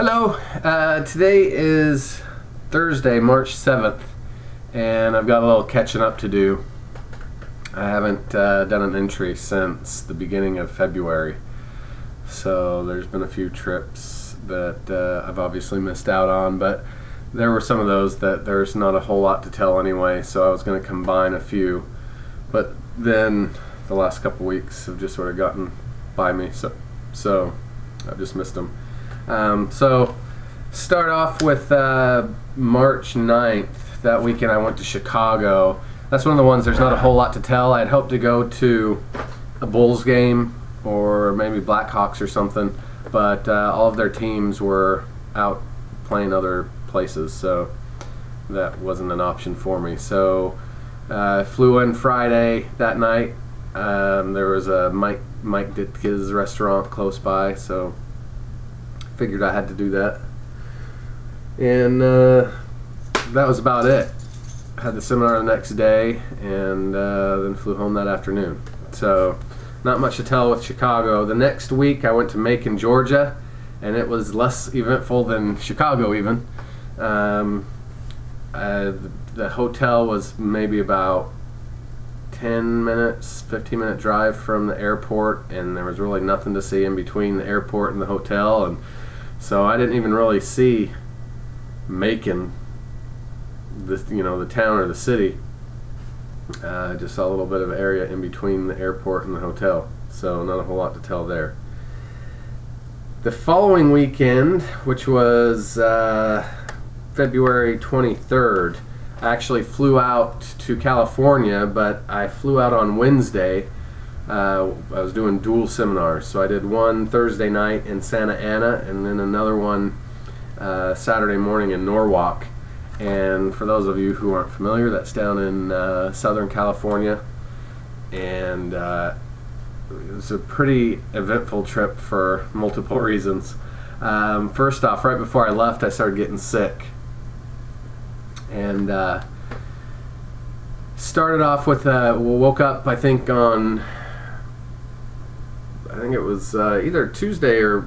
Hello, today is Thursday, March 7th, and I've got a little catching up to do. I haven't done an entry since the beginning of February, so there's been a few trips that I've obviously missed out on, but there were some of those that there's not a whole lot to tell anyway, so I was going to combine a few, but then the last couple weeks have just sort of gotten by me, so I've just missed them. So start off with March 9th. That weekend I went to Chicago. That's one of the ones there's not a whole lot to tell. I'd hoped to go to a Bulls game or maybe Blackhawks or something, but all of their teams were out playing other places, so that wasn't an option for me. So I flew in Friday that night. There was a Mike Ditka's restaurant close by, so figured I had to do that, and that was about it. Had the seminar the next day, and then flew home that afternoon. So not much to tell with Chicago. The next week I went to Macon, Georgia, and it was less eventful than Chicago even. The hotel was maybe about 10 minutes, 15-minute drive from the airport, and there was really nothing to see in between the airport and the hotel, and so I didn't even really see Macon, the town or the city. I just saw a little bit of area in between the airport and the hotel, so not a whole lot to tell there. The following weekend, which was February 23rd, I actually flew out to California, but I flew out on Wednesday. I was doing dual seminars, so I did one Thursday night in Santa Ana and then another one Saturday morning in Norwalk. And for those of you who aren't familiar, that's down in Southern California, and it was a pretty eventful trip for multiple reasons. First off, right before I left, I started getting sick, and started off with woke up I think it was either Tuesday or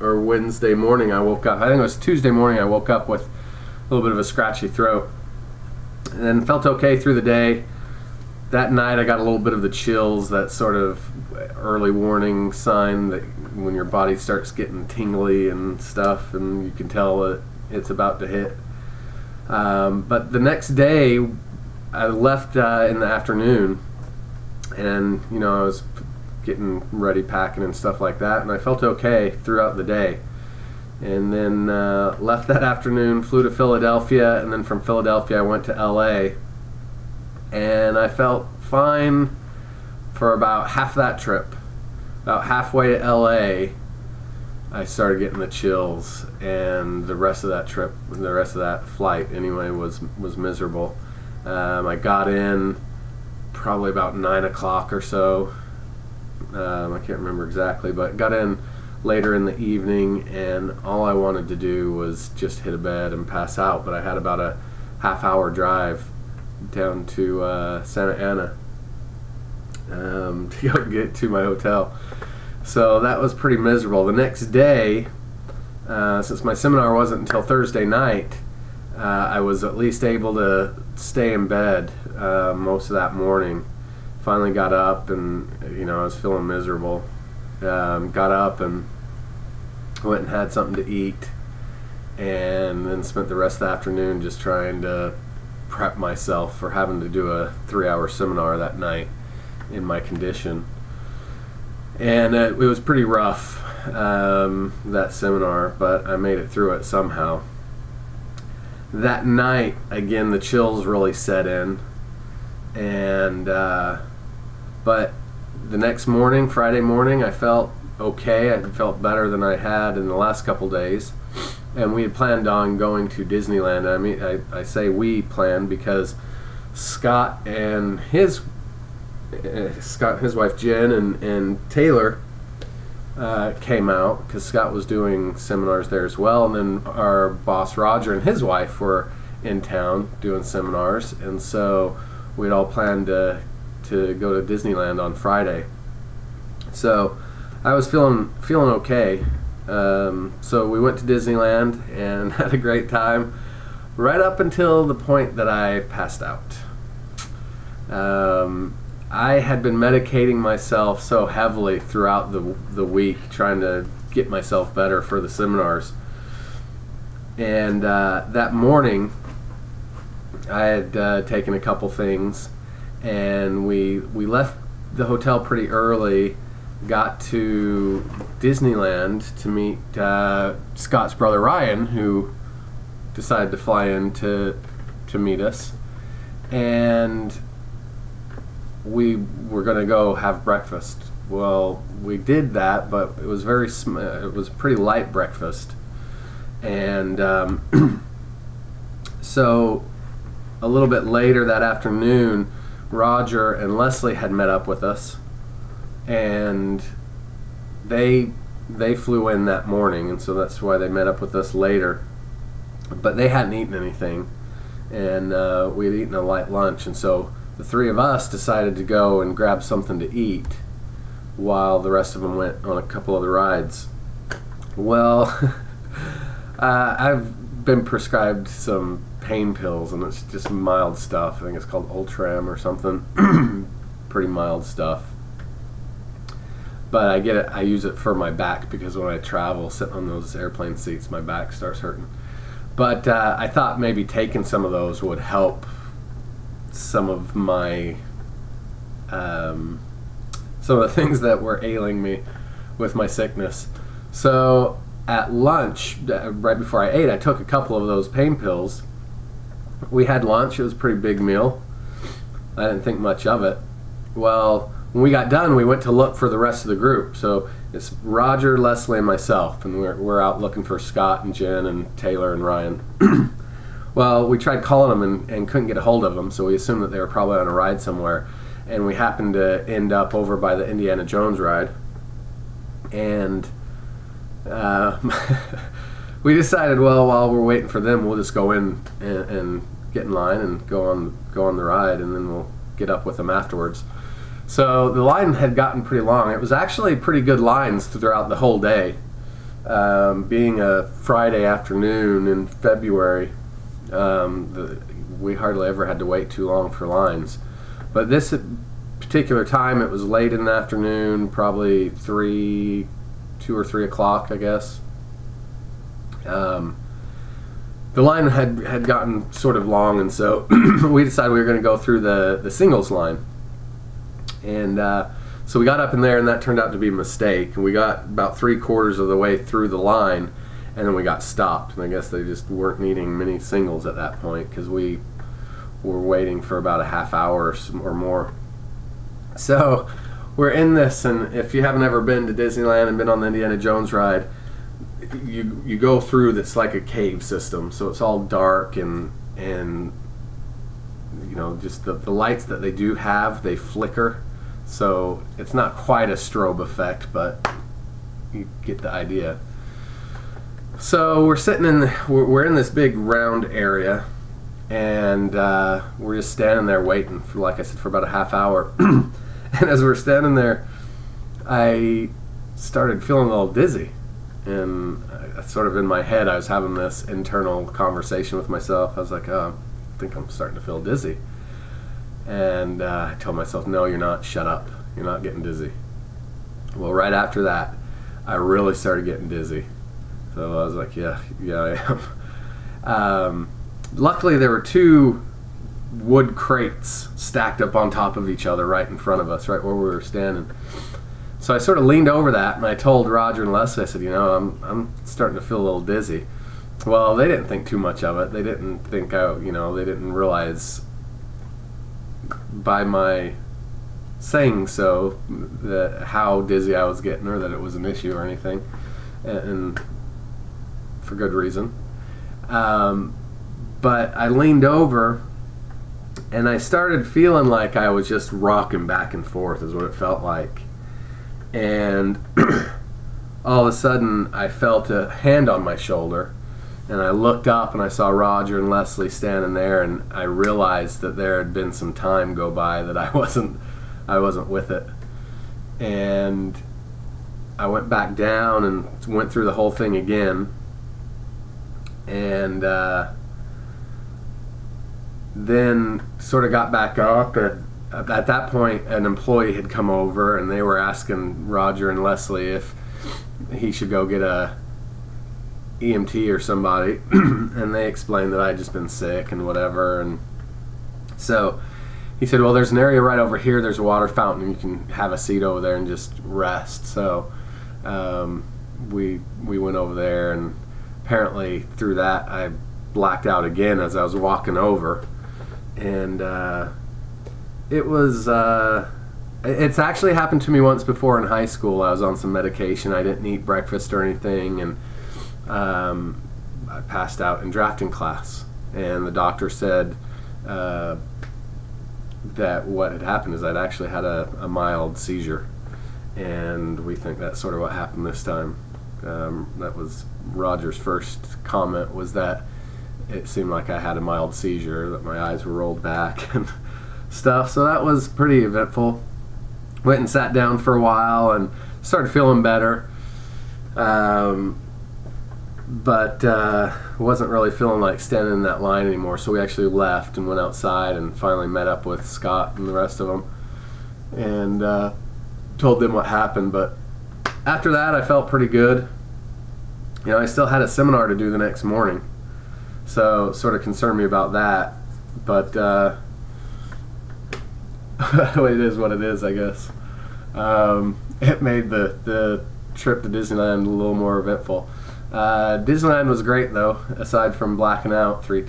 Wednesday morning. I woke up, I think it was Tuesday morning, I woke up with a little bit of a scratchy throat, and then felt okay through the day. That night I got a little bit of the chills, that sort of early warning sign that when your body starts getting tingly and stuff, and you can tell that it's about to hit. But the next day I left in the afternoon, and I was getting ready, packing and stuff like that, and I felt okay throughout the day. And then left that afternoon, flew to Philadelphia, and then from Philadelphia I went to LA, and I felt fine for about half that trip. About halfway to LA I started getting the chills, and the rest of that trip, the rest of that flight anyway, was miserable. I got in probably about 9 o'clock or so. I can't remember exactly, but got in later in the evening, and all I wanted to do was just hit a bed and pass out. But I had about a half-hour drive down to Santa Ana to go get to my hotel. So that was pretty miserable. The next day, since my seminar wasn't until Thursday night, I was at least able to stay in bed most of that morning. Finally got up, and I was feeling miserable. Got up and went and had something to eat, and then spent the rest of the afternoon just trying to prep myself for having to do a 3-hour seminar that night in my condition. And it was pretty rough, that seminar, but I made it through it somehow. That night, again, the chills really set in, and but the next morning, Friday morning, I felt okay. I felt better than I had in the last couple days, and we had planned on going to Disneyland. I mean, I say we planned because Scott and his wife Jen and Taylor came out, because Scott was doing seminars there as well, and then our boss Roger and his wife were in town doing seminars, and so we'd all planned to go to Disneyland on Friday. So I was feeling okay, So we went to Disneyland and had a great time, right up until the point that I passed out. I had been medicating myself so heavily throughout the week, trying to get myself better for the seminars. And that morning, I had taken a couple things, and we left the hotel pretty early, got to Disneyland to meet Scott's brother Ryan, who decided to fly in to meet us, and we were going to go have breakfast. Well, we did that, but it was it was a pretty light breakfast, and so a little bit later that afternoon, Roger and Leslie had met up with us, and they flew in that morning, and so that's why they met up with us later. But they hadn't eaten anything, and we had eaten a light lunch, and so the three of us decided to go and grab something to eat while the rest of them went on a couple of the rides. Well, I've been prescribed some pain pills, and it's just mild stuff. I think it's called Ultram or something. Pretty mild stuff. But I use it for my back, because when I travel, sitting on those airplane seats, my back starts hurting. But I thought maybe taking some of those would help some of my some of the things that were ailing me with my sickness. So at lunch, right before I ate, I took a couple of those pain pills. We had lunch. It was a pretty big meal. I didn't think much of it. Well, when we got done, we went to look for the rest of the group. So it's Roger, Leslie, and myself, and we're out looking for Scott and Jen and Taylor and Ryan. Well, we tried calling them and couldn't get a hold of them, so we assumed that they were probably on a ride somewhere. And we happened to end up over by the Indiana Jones ride. And we decided, well, while we're waiting for them, we'll just go in and get in line and go on the ride, and then we'll get up with them afterwards. So the line had gotten pretty long. It was actually pretty good lines throughout the whole day. Being a Friday afternoon in February, we hardly ever had to wait too long for lines. But this particular time, it was late in the afternoon, probably 2 or 3 o'clock, I guess. The line had gotten sort of long, and so we decided we were going to go through the singles line. And so we got up in there, and that turned out to be a mistake. And we got about 3/4 of the way through the line, and then we got stopped. And I guess they just weren't needing many singles at that point, because we were waiting for about a half hour or more. So we're in this, and if you haven't ever been to Disneyland and been on the Indiana Jones ride, you go through this like a cave system. So it's all dark, and you know, just the lights that they do have, they flicker. So it's not quite a strobe effect, but you get the idea. So we're sitting we're in this big round area, and we're just standing there waiting for, like I said, for about a half hour. And as we're standing there, I started feeling a little dizzy, and sort of in my head I was having this internal conversation with myself. I was like, oh, I think I'm starting to feel dizzy. And I told myself, no, you're not. Shut up. You're not getting dizzy. Well, right after that, I really started getting dizzy. So I was like, yeah, I am. Luckily, there were 2 wood crates stacked up on top of each other right in front of us, right where we were standing. So I sort of leaned over that, and I told Roger and Leslie, I said, you know, I'm starting to feel a little dizzy. Well, they didn't think too much of it. They didn't think they didn't realize by my saying so that how dizzy I was getting, or that it was an issue or anything, and for good reason. But I leaned over, and I started feeling like I was just rocking back and forth, is what it felt like. And all of a sudden, I felt a hand on my shoulder, and I looked up, and I saw Roger and Leslie standing there, and I realized that there had been some time go by that I wasn't with it. And I went back down and went through the whole thing again, and then sort of got back up, and at that point an employee had come over and they were asking Roger and Leslie if he should go get a EMT or somebody and they explained that I had just been sick and whatever, and so he said, well, there's an area right over here, there's a water fountain, you can have a seat over there and just rest. So we went over there, and apparently through that I blacked out again as I was walking over, and it was it's actually happened to me once before in high school. I was on some medication, I didn't eat breakfast or anything, and I passed out in drafting class, and the doctor said that what had happened is I'd actually had a mild seizure, and we think that's sort of what happened this time. That was Roger's first comment, was that it seemed like I had a mild seizure, that my eyes were rolled back and stuff, so that was pretty eventful. Went and sat down for a while and started feeling better, but wasn't really feeling like standing in that line anymore, so we actually left and went outside and finally met up with Scott and the rest of them and told them what happened. But after that I felt pretty good. You know, I still had a seminar to do the next morning, so sort of concerned me about that, but it is what it is, I guess. It made the trip to Disneyland a little more eventful. Disneyland was great though, aside from blacking out three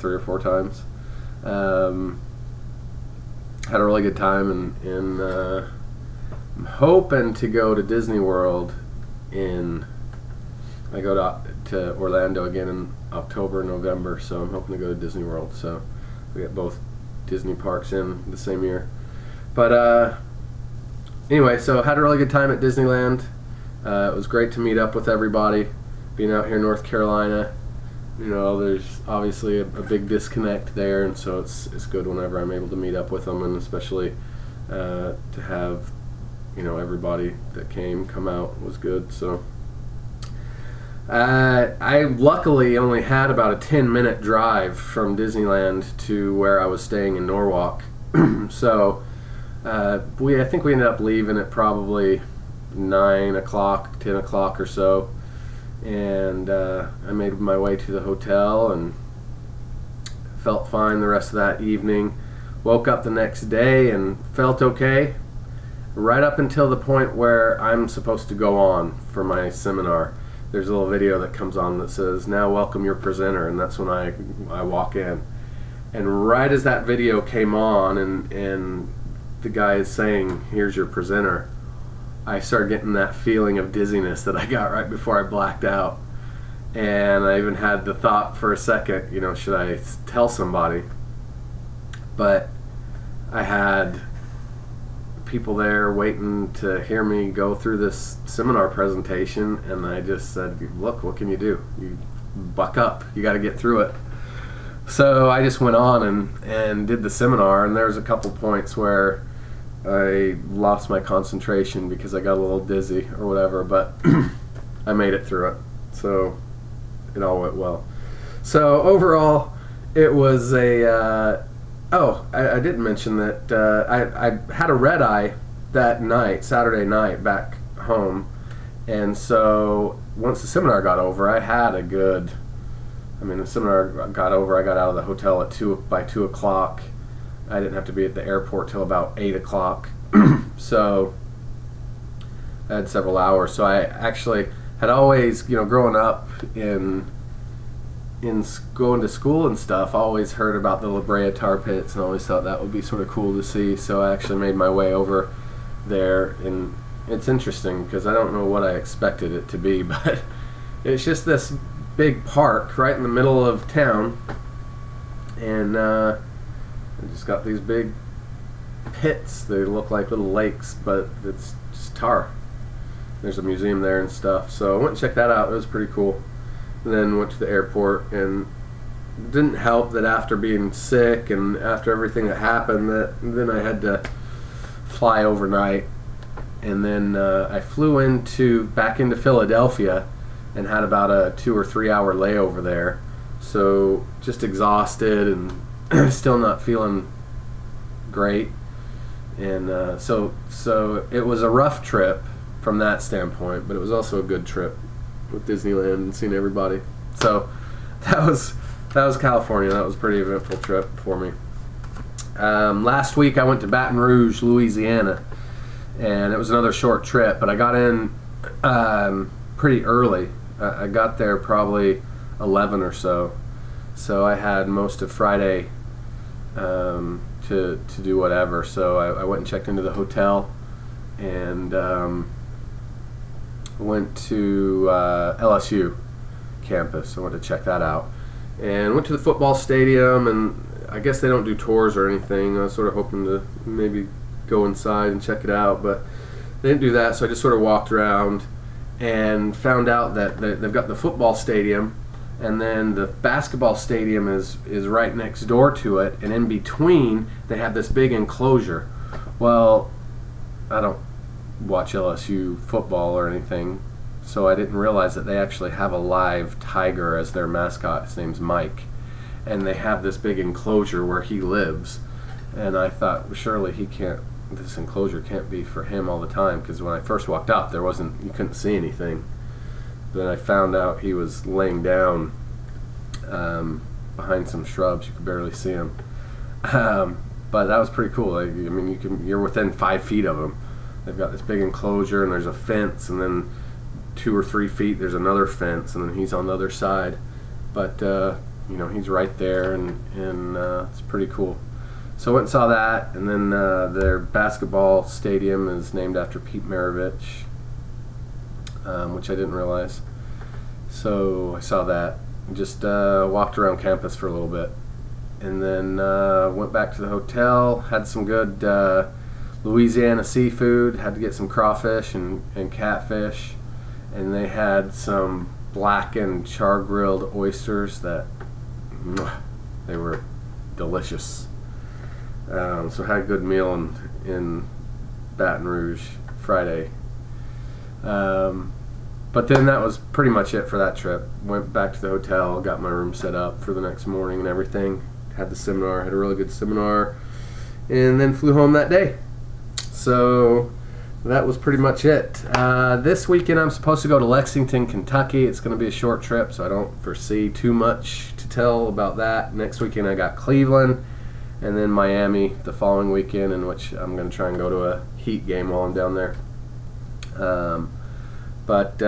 or four times. Had a really good time, and I'm hoping to go to Disney World I go to Orlando again in October and November, so I'm hoping to go to Disney World, so we get both Disney parks in the same year. But anyway, so had a really good time at Disneyland. It was great to meet up with everybody. Being out here in North Carolina, you know, there's obviously a big disconnect there, and so it's good whenever I'm able to meet up with them, and especially to have, you know, everybody that come out was good. So I luckily only had about a 10-minute drive from Disneyland to where I was staying in Norwalk. So I think we ended up leaving at probably 9 o'clock, 10 o'clock or so, and I made my way to the hotel and felt fine the rest of that evening. Woke up the next day and felt okay, right up until the point where I'm supposed to go on for my seminar. There's a little video that comes on that says, "Now welcome your presenter," and that's when I walk in. And right as that video came on and the guy is saying, "Here's your presenter," I started getting that feeling of dizziness that I got right before I blacked out. And I even had the thought for a second, you know, should I tell somebody? But I had people there waiting to hear me go through this seminar presentation, and I just said, look, what can you do? You buck up, you got to get through it. So I just went on and did the seminar, and there was a couple points where I lost my concentration because I got a little dizzy or whatever, but I made it through it, so it all went well. So overall, it was a I didn't mention that I had a red eye that night, Saturday night, back home, and so once the seminar got over, I had a good, the seminar got over, I got out of the hotel at by 2 o'clock. I didn't have to be at the airport till about 8 o'clock, so I had several hours. So I actually had always, you know, growing up in going to school and stuff, I always heard about the La Brea tar pits and always thought that would be sort of cool to see. So I actually made my way over there, and it's interesting because I don't know what I expected it to be, but it's just this big park right in the middle of town, and it just got these big pits. They look like little lakes, but it's just tar. There's a museum there and stuff, so I went and checked that out. It was pretty cool. And then went to the airport, and it didn't help that after being sick and after everything that happened, that then I had to fly overnight, and then I flew back into Philadelphia and had about a 2 or 3 hour layover there. So just exhausted and still not feeling great. And so it was a rough trip from that standpoint, but it was also a good trip with Disneyland and seeing everybody. So that was California. That was a pretty eventful trip for me. Last week I went to Baton Rouge, Louisiana, and it was another short trip, but I got in pretty early. I got there probably 11 or so, so I had most of Friday to do whatever. So I went and checked into the hotel and went to LSU campus. I went to check that out and went to the football stadium, and I guess they don't do tours or anything. I was sort of hoping to maybe go inside and check it out, but they didn't do that, so I just sort of walked around and found out that they've got the football stadium, and then the basketball stadium is right next door to it, and in between they have this big enclosure. Well, I don't watch LSU football or anything, so I didn't realize that they actually have a live tiger as their mascot. His name's Mike, and they have this big enclosure where he lives. And I thought, well, surely this enclosure can't be for him all the time, because when I first walked out, you couldn't see anything. Then I found out he was laying down behind some shrubs. You could barely see him, but that was pretty cool. I mean, you're within 5 feet of him. They've got this big enclosure, and there's a fence, and then 2 or 3 feet there's another fence, and then he's on the other side. But he's right there, and it's pretty cool. So I went and saw that, and then their basketball stadium is named after Pete Maravich, which I didn't realize. So I saw that. Just walked around campus for a little bit, and then went back to the hotel, had some good Louisiana seafood, had to get some crawfish and catfish, and they had some blackened char-grilled oysters that they were delicious. So had a good meal in Baton Rouge Friday. But then that was pretty much it for that trip. Went back to the hotel, got my room set up for the next morning and everything. Had the seminar, had a really good seminar, and then flew home that day. So that was pretty much it. This weekend I'm supposed to go to Lexington, Kentucky. It's going to be a short trip, so I don't foresee too much to tell about that. Next weekend I got Cleveland, and then Miami the following weekend, in which I'm going to try and go to a Heat game while I'm down there. But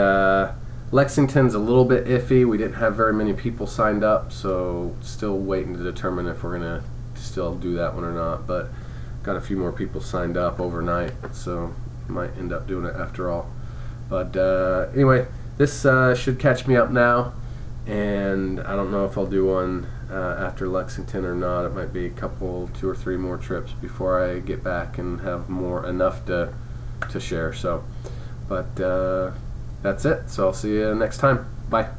Lexington's a little bit iffy. We didn't have very many people signed up, so still waiting to determine if we're going to still do that one or not. But got a few more people signed up overnight, so might end up doing it after all. But anyway, this should catch me up now, and I don't know if I'll do one after Lexington or not. It might be a couple, 2 or 3 more trips before I get back and have enough to share. So, but that's it. So I'll see you next time. Bye.